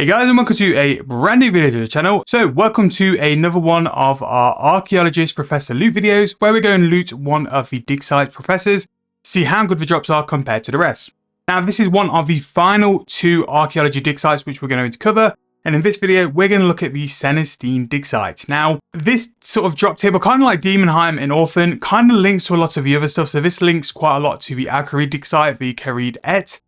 Hey guys, and welcome to a brand new video to the channel. So welcome to another one of our archaeologist professor loot videos, where we're going to loot one of the digsite professors, see how good the drops are compared to the rest. Now this is one of the final two archaeology digsites which we're going to cover, and in this video we're going to look at the Senntisten digsite. Now this sort of drop table, kind of like Demonheim and Orphan, kind of links to a lot of the other stuff. So this links quite a lot to the Archeology digsite, the Carried Et.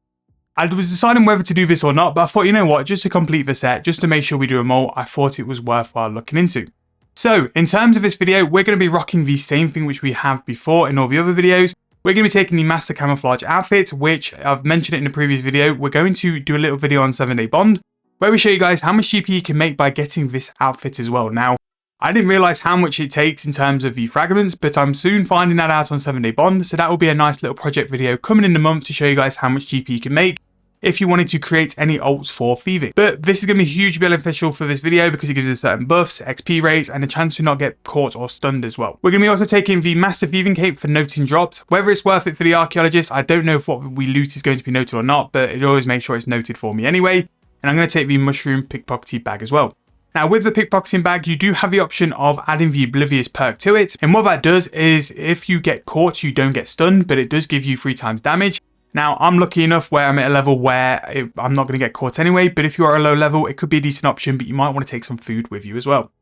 I was deciding whether to do this or not, but I thought, you know what, just to complete the set, just to make sure we do them all, I thought it was worthwhile looking into. So, in terms of this video, we're going to be rocking the same thing which we have before in all the other videos. We're going to be taking the Master Camouflage outfit, which I've mentioned it in the previous video. We're going to do a little video on 7-Day Bond, where we show you guys how much GP you can make by getting this outfit as well. Now, I didn't realise how much it takes in terms of the fragments, but I'm soon finding that out on 7-Day Bond, so that will be a nice little project video coming in the month to show you guys how much GP you can make if you wanted to create any ults for Thieving. But this is going to be hugely beneficial for this video because it gives us certain buffs, XP rates, and a chance to not get caught or stunned as well. We're going to be also taking the Massive Thieving Cape for noting drops. Whether it's worth it for the archaeologist, I don't know if what we loot is going to be noted or not, but it always makes sure it's noted for me anyway. And I'm going to take the Mushroom Pickpocketing bag as well. Now with the pickpocketing bag, you do have the option of adding the Oblivious perk to it. And what that does is if you get caught, you don't get stunned, but it does give you 3 times damage. Now, I'm lucky enough where I'm at a level where I'm not going to get caught anyway, but if you are a low level, it could be a decent option, but you might want to take some food with you as well.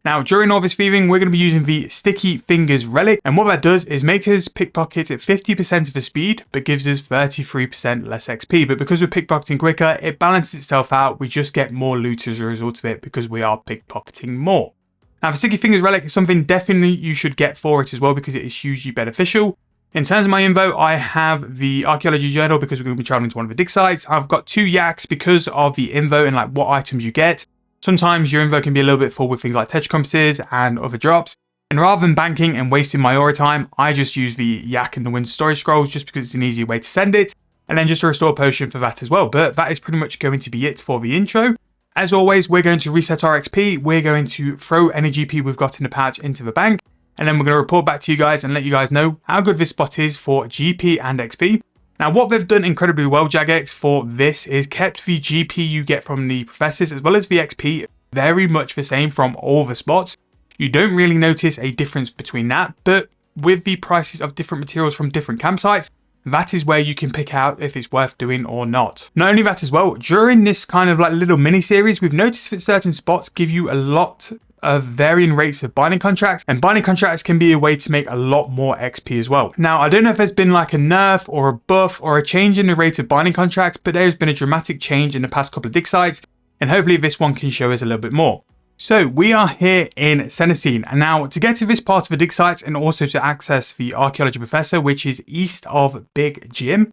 Now, during all this thieving, we're going to be using the Sticky Fingers relic, and what that does is make us pickpocket at 50% of the speed, but gives us 33% less XP. But because we're pickpocketing quicker, it balances itself out. We just get more loot as a result of it because we are pickpocketing more. Now, the Sticky Fingers relic is something definitely you should get for it as well because it is hugely beneficial. In terms of my info, I have the Archaeology journal because we're going to be traveling to one of the dig sites. I've got 2 yaks because of the info and like what items you get. Sometimes your info can be a little bit full with things like tech compasses and other drops. And rather than banking and wasting my aura time, I just use the yak and the wind storage scrolls just because it's an easier way to send it. And then just a restore potion for that as well. But that is pretty much going to be it for the intro. As always, we're going to reset our XP. We're going to throw any GP we've got in the pouch into the bank. And then we're going to report back to you guys and let you guys know how good this spot is for GP and XP. Now, what they've done incredibly well, Jagex, for this is kept the GP you get from the professors as well as the XP very much the same from all the spots. You don't really notice a difference between that, but with the prices of different materials from different campsites, that is where you can pick out if it's worth doing or not. Not only that as well, during this kind of like little mini series, we've noticed that certain spots give you a lot of varying rates of binding contracts, and binding contracts can be a way to make a lot more XP as well. Now, I don't know if there's been like a nerf or a buff or a change in the rate of binding contracts, but there's been a dramatic change in the past couple of dig sites, and hopefully this one can show us a little bit more. So we are here in Senntisten, and now to get to this part of the dig site and also to access the Archaeology Professor, which is east of Big Gym,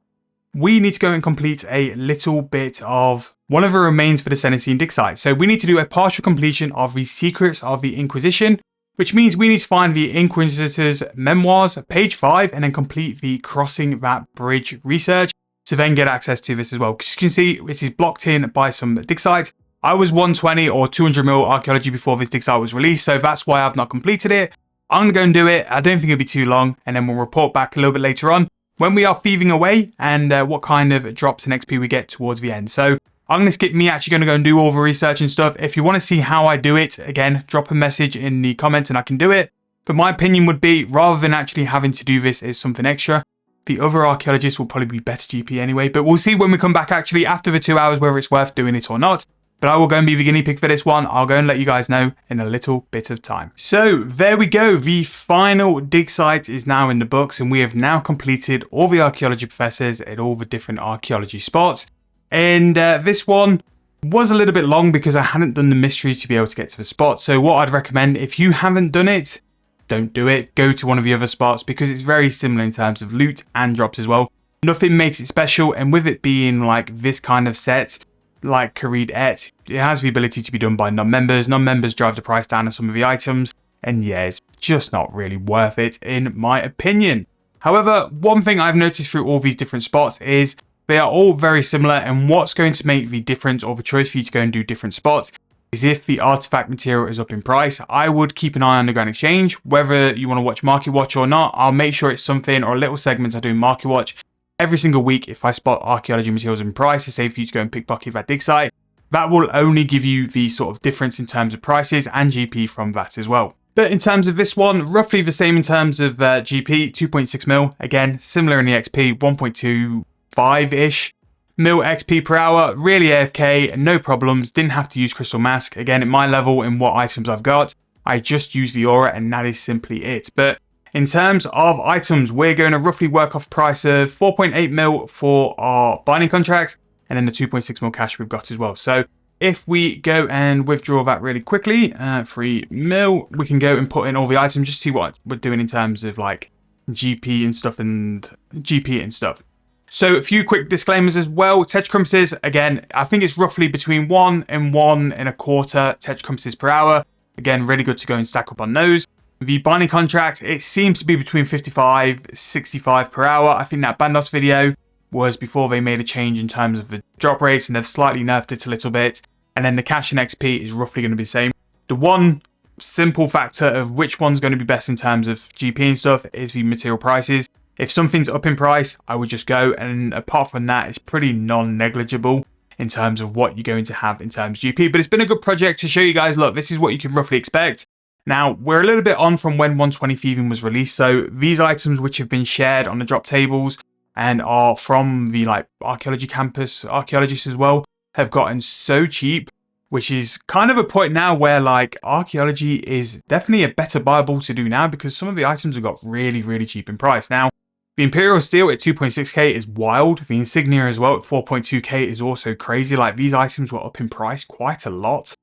we need to go and complete a little bit of one of the remains for the Senntisten digsite. So we need to do a partial completion of the Secrets of the Inquisition, which means we need to find the Inquisitor's Memoirs, page 5, and then complete the Crossing That Bridge research to then get access to this as well. Because you can see it is blocked in by some digsites. I was 120 or 200 mil archaeology before this digsite was released, so that's why I've not completed it. I'm going to go and do it. I don't think it'll be too long, and then we'll report back a little bit later on when we are thieving away and what kind of drops in XP we get towards the end. So I'm going to skip me actually going to go and do all the research and stuff. If you want to see how I do it, again, drop a message in the comments and I can do it. But my opinion would be, rather than actually having to do this as something extra, the other archaeologists will probably be better GP anyway. But we'll see when we come back actually after the 2 hours whether it's worth doing it or not. But I will go and be the guinea pig for this one. I'll go and let you guys know in a little bit of time. So there we go. The final dig site is now in the books, and we have now completed all the archaeology professors at all the different archaeology spots. And this one was a little bit long because I hadn't done the mysteries to be able to get to the spot. So what I'd recommend, if you haven't done it, don't do it. Go to one of the other spots because it's very similar in terms of loot and drops as well. Nothing makes it special, and with it being like this kind of set, like Carried Et, it has the ability to be done by non-members. Non-members drive the price down on some of the items, and yeah, it's just not really worth it in my opinion. However, one thing I've noticed through all these different spots is they are all very similar, and what's going to make the difference or the choice for you to go and do different spots is if the artifact material is up in price. I would keep an eye on Underground Exchange, whether you want to watch Market Watch or not. I'll make sure it's something or a little segment I do in Market Watch every single week. If I spot archaeology materials in price, it's safe for you to go and pickpocket that dig site. that will only give you the sort of difference in terms of prices and GP from that as well. But in terms of this one, roughly the same in terms of GP, 2.6 mil. Again, similar in the XP, 1.25-ish mil XP per hour. Really AFK, no problems. Didn't have to use Crystal Mask. Again, at my level, in what items I've got, I just use the Aura, and that is simply it. But in terms of items, we're going to roughly work off a price of 4.8 mil for our binding contracts, and then the 2.6 mil cash we've got as well. So if we go and withdraw that really quickly, 3 mil, we can go and put in all the items, just see what we're doing in terms of like GP and stuff and GP and stuff. So a few quick disclaimers as well. Tetch compasses, again, I think it's roughly between 1 and 1.25 tetch compasses per hour. Again, really good to go and stack up on those. The binding contract, it seems to be between 55, 65 per hour. I think that Bandos video was before they made a change in terms of the drop rates, and they've slightly nerfed it a little bit. And then the cash and XP is roughly going to be the same. The one simple factor of which one's going to be best in terms of GP and stuff is the material prices. If something's up in price, I would just go. And apart from that, it's pretty non-negligible in terms of what you're going to have in terms of GP. But it's been a good project to show you guys, look, this is what you can roughly expect. Now, we're a little bit on from when 120 Thieving was released. So these items which have been shared on the drop tables and are from the like Archeology campus, archaeologists as well, have gotten so cheap, which is kind of a point now where like Archeology is definitely a better buyable to do now, because some of the items have got really, really cheap in price. Now, the Imperial Steel at 2.6k is wild. The Insignia as well at 4.2k is also crazy. Like, these items were up in price quite a lot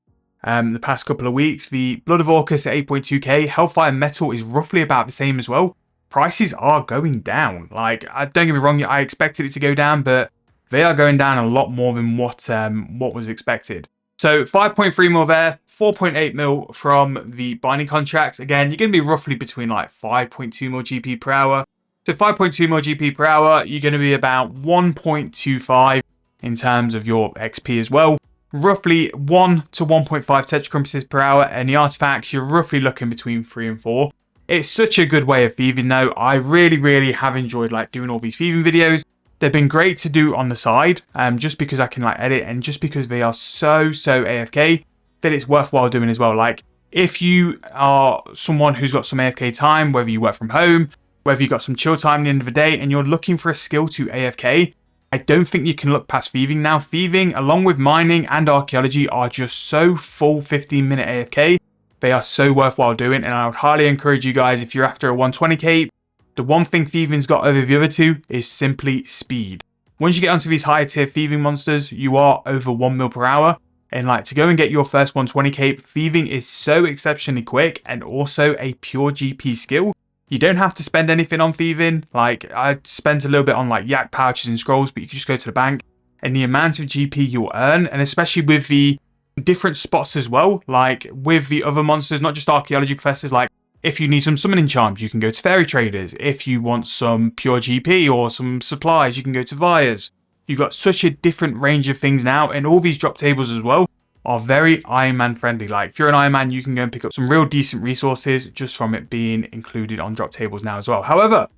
the past couple of weeks. The Blood of Orcus at 8.2k. Hellfire Metal is roughly about the same as well. Prices are going down. Like, don't get me wrong, I expected it to go down, but they are going down a lot more than what was expected. So 5.3 mil there, 4.8 mil from the binding contracts. Again, you're going to be roughly between like 5.2 mil GP per hour. So 5.2 mil GP per hour, you're going to be about 1.25 in terms of your XP as well. Roughly 1 to 1.5 tetch compasses per hour, and the artifacts, you're roughly looking between 3 and 4. It's such a good way of thieving though. I really, really have enjoyed like doing all these thieving videos. They've been great to do on the side, just because I can like edit, and just because they are so AFK that it's worthwhile doing as well. Like, if you are someone who's got some AFK time, whether you work from home, whether you've got some chill time at the end of the day, and you're looking for a skill to AFK, I don't think you can look past thieving now. Thieving, along with mining and archaeology, are just so full 15-minute AFK. They are so worthwhile doing, and I would highly encourage you guys, if you're after a 120 cape, the one thing Thieving's got over the other two is simply speed. Once you get onto these higher tier Thieving monsters, you are over 1 mil per hour. And like, to go and get your first 120 cape, Thieving is so exceptionally quick, and also a pure GP skill. You don't have to spend anything on Thieving. Like, I spent a little bit on like yak pouches and scrolls, but you can just go to the bank, and the amount of GP you'll earn, and especially with the different spots as well, like with the other monsters, not just archaeology professors, like if you need some summoning charms, you can go to fairy traders. If you want some pure GP or some supplies, you can go to Vias. You've got such a different range of things now, and all these drop tables as well are very Iron Man friendly. Like, if you're an Iron Man, you can go and pick up some real decent resources just from it being included on drop tables now as well. However,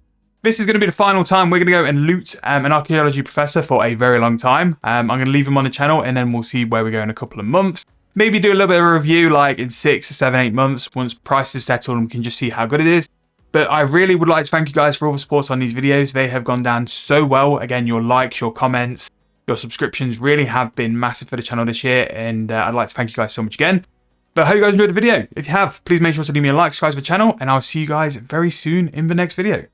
this is going to be the final time we're going to go and loot an archaeology professor for a very long time. I'm going to leave him on the channel, and then we'll see where we go in a couple of months. Maybe do a little bit of a review like in 6, 7, 8 months once prices settle and we can just see how good it is. But I really would like to thank you guys for all the support on these videos. They have gone down so well. Again, your likes, your comments, your subscriptions really have been massive for the channel this year, and I'd like to thank you guys so much again. But I hope you guys enjoyed the video. If you have, please make sure to leave me a like, subscribe to the channel, and I'll see you guys very soon in the next video.